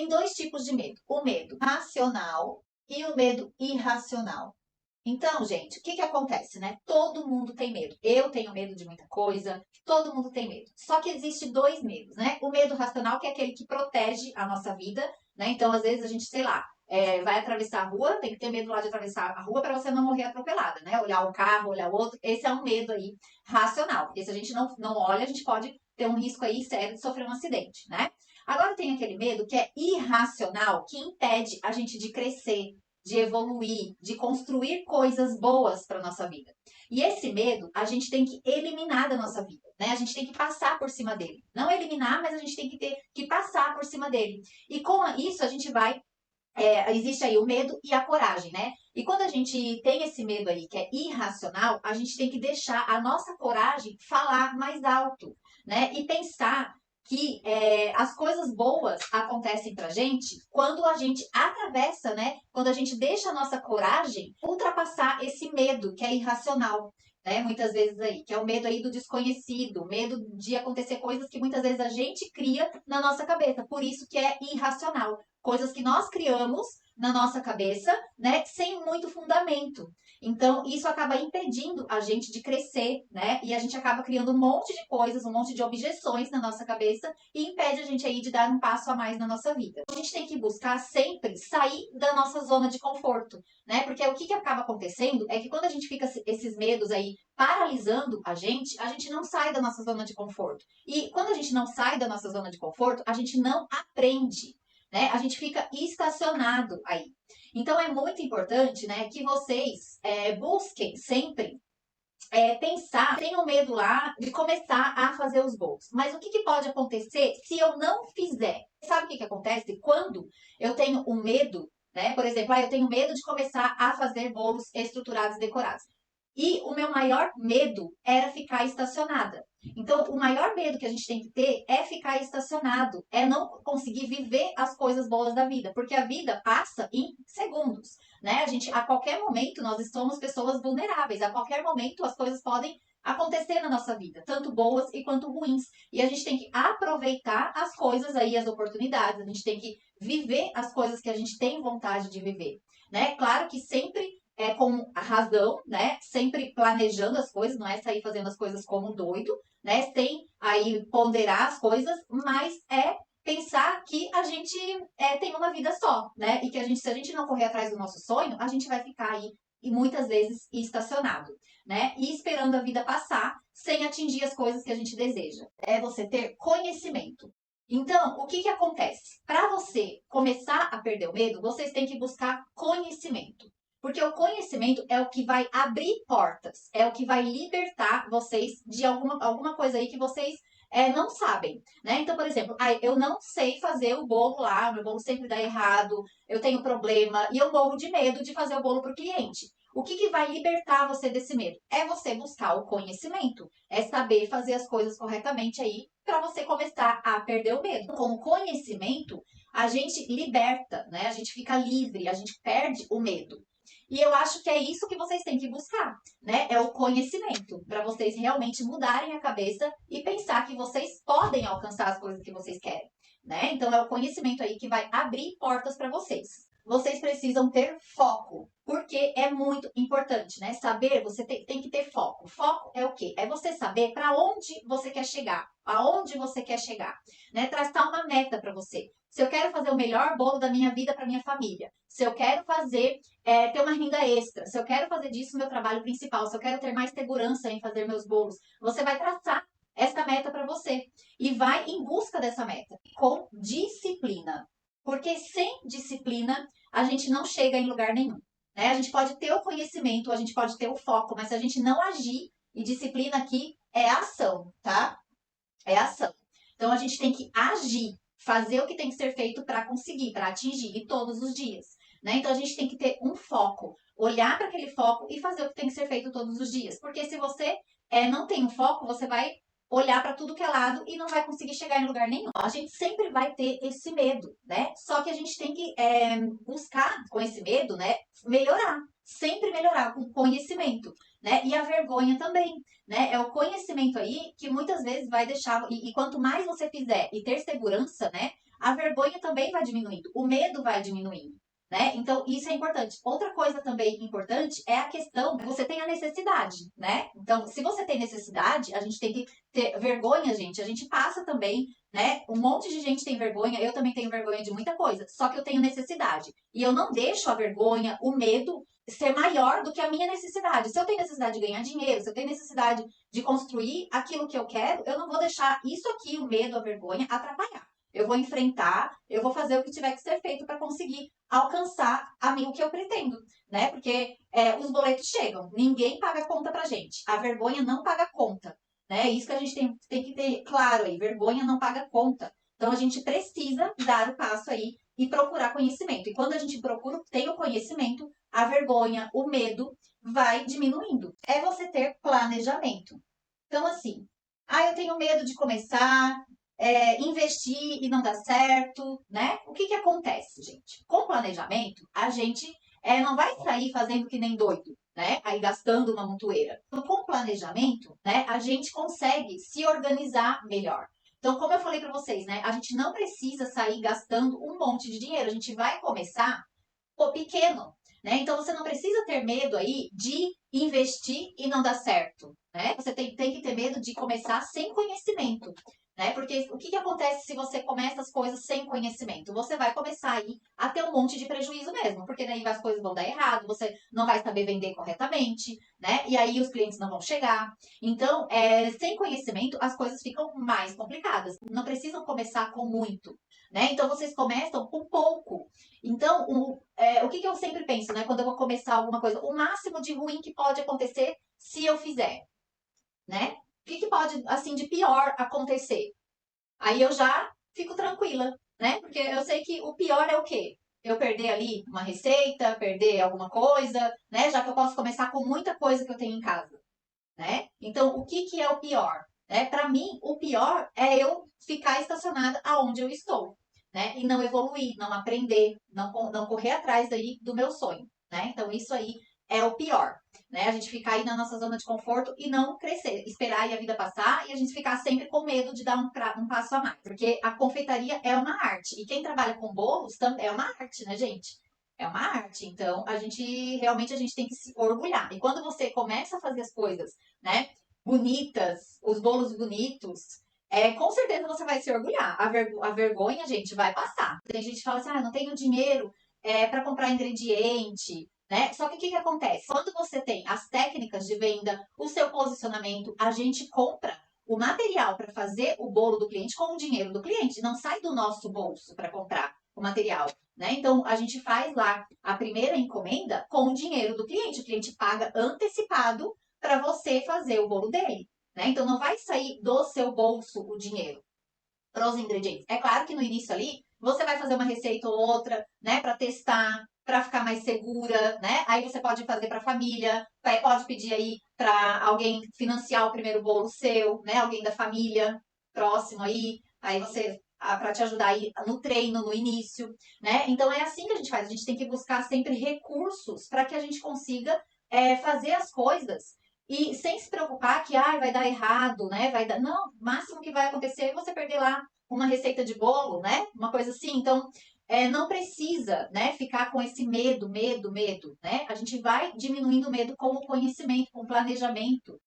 dois tipos de medo: o medo racional e o medo irracional. Então, gente, o que acontece, né? Todo mundo tem medo. Eu tenho medo de muita coisa, todo mundo tem medo. Só que existe dois medos, né? O medo racional, que é aquele que protege a nossa vida, né? Então, às vezes, a gente, sei lá, vai atravessar a rua, tem que ter medo lá de atravessar a rua para você não morrer atropelada, né? Olhar um carro, olhar o outro. Esse é um medo aí racional. Porque se a gente não olha, a gente pode ter um risco aí sério de sofrer um acidente, né? Agora tem aquele medo que é irracional, que impede a gente de crescer, de evoluir, de construir coisas boas para nossa vida. E esse medo a gente tem que eliminar da nossa vida, né? A gente tem que passar por cima dele. Não eliminar, mas a gente tem que ter que passar por cima dele. E com isso a gente vai existe aí o medo e a coragem, né? E quando a gente tem esse medo aí que é irracional, a gente tem que deixar a nossa coragem falar mais alto, né? E pensar que as coisas boas acontecem pra gente quando a gente atravessa, né? Quando a gente deixa a nossa coragem ultrapassar esse medo que é irracional. Né, muitas vezes aí, que é o medo aí do desconhecido, o medo de acontecer coisas que muitas vezes a gente cria na nossa cabeça, por isso que é irracional. Coisas que nós criamos na nossa cabeça, né, sem muito fundamento. Então, isso acaba impedindo a gente de crescer, né? E a gente acaba criando um monte de coisas, um monte de objeções na nossa cabeça e impede a gente aí de dar um passo a mais na nossa vida. A gente tem que buscar sempre sair da nossa zona de conforto, né? Porque o que acaba acontecendo é que quando a gente fica esses medos aí paralisando a gente não sai da nossa zona de conforto. E quando a gente não sai da nossa zona de conforto, a gente não aprende, né? A gente fica estacionado aí. Então é muito importante, né, que vocês busquem sempre pensar, tenham medo lá de começar a fazer os bolos. Mas o que pode acontecer se eu não fizer? Sabe o que acontece quando eu tenho um medo, né? Por exemplo, eu tenho medo de começar a fazer bolos estruturados e decorados. E o meu maior medo era ficar estacionada. Então, o maior medo que a gente tem que ter é ficar estacionado, é não conseguir viver as coisas boas da vida, porque a vida passa em segundos, né? A qualquer momento nós somos pessoas vulneráveis, a qualquer momento as coisas podem acontecer na nossa vida, tanto boas e quanto ruins. E a gente tem que aproveitar as coisas aí, as oportunidades, a gente tem que viver as coisas que a gente tem vontade de viver, né? Claro que sempre com a razão, né? Sempre planejando as coisas, não é sair fazendo as coisas como doido, né? Sem aí ponderar as coisas, mas pensar que a gente tem uma vida só, né? E que se a gente não correr atrás do nosso sonho, a gente vai ficar aí e muitas vezes estacionado, né? E esperando a vida passar sem atingir as coisas que a gente deseja. É você ter conhecimento. Então, o que acontece? Para você começar a perder o medo, vocês têm que buscar conhecimento. Porque o conhecimento é o que vai abrir portas, é o que vai libertar vocês de alguma coisa aí que vocês não sabem, né? Então, por exemplo, eu não sei fazer o bolo lá, meu bolo sempre dá errado, eu tenho problema e eu morro de medo de fazer o bolo para o cliente. O que vai libertar você desse medo? É você buscar o conhecimento, é saber fazer as coisas corretamente aí para você começar a perder o medo. Com o conhecimento, a gente liberta, né? A gente fica livre, a gente perde o medo. E eu acho que é isso que vocês têm que buscar, né? É o conhecimento, para vocês realmente mudarem a cabeça e pensar que vocês podem alcançar as coisas que vocês querem, né? Então é o conhecimento aí que vai abrir portas para vocês. Vocês precisam ter foco, porque é muito importante, né? Saber, você tem que ter foco. Foco é o quê? É você saber para onde você quer chegar, aonde você quer chegar, né? Traçar uma meta para você. Se eu quero fazer o melhor bolo da minha vida para minha família, se eu quero fazer ter uma renda extra, se eu quero fazer disso meu trabalho principal, se eu quero ter mais segurança em fazer meus bolos, você vai traçar essa meta para você e vai em busca dessa meta com disciplina. Porque sem disciplina a gente não chega em lugar nenhum, né? A gente pode ter o conhecimento, a gente pode ter o foco, mas se a gente não agir, e disciplina aqui é ação, tá? É ação. Então a gente tem que agir, fazer o que tem que ser feito para conseguir, para atingir, e todos os dias, né? Então a gente tem que ter um foco, olhar para aquele foco e fazer o que tem que ser feito todos os dias. Porque se você não tem um foco, você vai olhar para tudo que é lado e não vai conseguir chegar em lugar nenhum. A gente sempre vai ter esse medo, né? Só que a gente tem que buscar com esse medo, né? Melhorar, sempre melhorar com conhecimento, né? E a vergonha também, né? É o conhecimento aí que muitas vezes vai deixar, e quanto mais você fizer e ter segurança, né? a vergonha também vai diminuindo, o medo vai diminuindo. Né? Então, isso é importante. Outra coisa também importante é a questão, você tem a necessidade, né? Então, se você tem necessidade, a gente tem que ter vergonha, gente. A gente passa também, né? Um monte de gente tem vergonha, eu também tenho vergonha de muita coisa, só que eu tenho necessidade. E eu não deixo a vergonha, o medo ser maior do que a minha necessidade. Se eu tenho necessidade de ganhar dinheiro, se eu tenho necessidade de construir aquilo que eu quero, eu não vou deixar isso aqui, o medo, a vergonha, atrapalhar. Eu vou enfrentar, eu vou fazer o que tiver que ser feito para conseguir alcançar a mim o que eu pretendo, né? Porque os boletos chegam, ninguém paga conta pra gente. A vergonha não paga conta, né? É isso que a gente tem que ter claro aí, vergonha não paga conta. Então a gente precisa dar o passo aí e procurar conhecimento. E quando a gente procura, tem o conhecimento, a vergonha, o medo vai diminuindo. É você ter planejamento. Então, assim, eu tenho medo de começar, investir e não dar certo, né? O que que acontece, gente? Com planejamento, a gente não vai sair fazendo que nem doido, né? Aí gastando uma montoeira. Então, com planejamento, né, a gente consegue se organizar melhor. Então, como eu falei para vocês, né, a gente não precisa sair gastando um monte de dinheiro. A gente vai começar pequeno, né? Então você não precisa ter medo aí de investir e não dar certo, né? Você tem que ter medo de começar sem conhecimento, né? Porque o que acontece se você começa as coisas sem conhecimento? Você vai começar aí a ter um monte de prejuízo mesmo, porque daí as coisas vão dar errado, você não vai saber vender corretamente, né? E aí os clientes não vão chegar. Então, sem conhecimento, as coisas ficam mais complicadas. Não precisam começar com muito, né? Então vocês começam com pouco. Então, o que eu sempre penso, né? Quando eu vou começar alguma coisa, o máximo de ruim que pode acontecer se eu fizer, né? O que pode, assim, de pior acontecer? Aí eu já fico tranquila, né? Porque eu sei que o pior é o quê? Eu perder ali uma receita, perder alguma coisa, né? Já que eu posso começar com muita coisa que eu tenho em casa, né? Então, o que é o pior? Para mim, o pior é eu ficar estacionada aonde eu estou, né? E não evoluir, não aprender, não correr atrás aí do meu sonho, né? Então, isso aí é o pior, né? A gente ficar aí na nossa zona de conforto e não crescer, esperar aí a vida passar e a gente ficar sempre com medo de dar um passo a mais. Porque a confeitaria é uma arte. E quem trabalha com bolos também é uma arte, né, gente? É uma arte, então a gente tem que se orgulhar. E quando você começa a fazer as coisas, né, bonitas, os bolos bonitos, com certeza você vai se orgulhar. A vergonha, gente, vai passar. Tem gente que fala assim, não tenho dinheiro para comprar ingrediente, né? Só que o que acontece? Quando você tem as técnicas de venda, o seu posicionamento, a gente compra o material para fazer o bolo do cliente com o dinheiro do cliente. Não sai do nosso bolso para comprar o material. Né? Então, a gente faz lá a primeira encomenda com o dinheiro do cliente. O cliente paga antecipado para você fazer o bolo dele. Né? Então, não vai sair do seu bolso o dinheiro para os ingredientes. É claro que no início ali, você vai fazer uma receita ou outra, né, para testar, para ficar mais segura, né? Aí você pode fazer para a família, pode pedir aí para alguém financiar o primeiro bolo seu, né? Alguém da família próximo aí você para te ajudar aí no treino, no início, né? Então é assim que a gente faz. A gente tem que buscar sempre recursos para que a gente consiga fazer as coisas e sem se preocupar que vai dar errado, né? Vai dar. Não, o máximo que vai acontecer é você perder lá uma receita de bolo, né? Uma coisa assim. Então, não precisa, né, ficar com esse medo, né? A gente vai diminuindo o medo com o conhecimento, com o planejamento,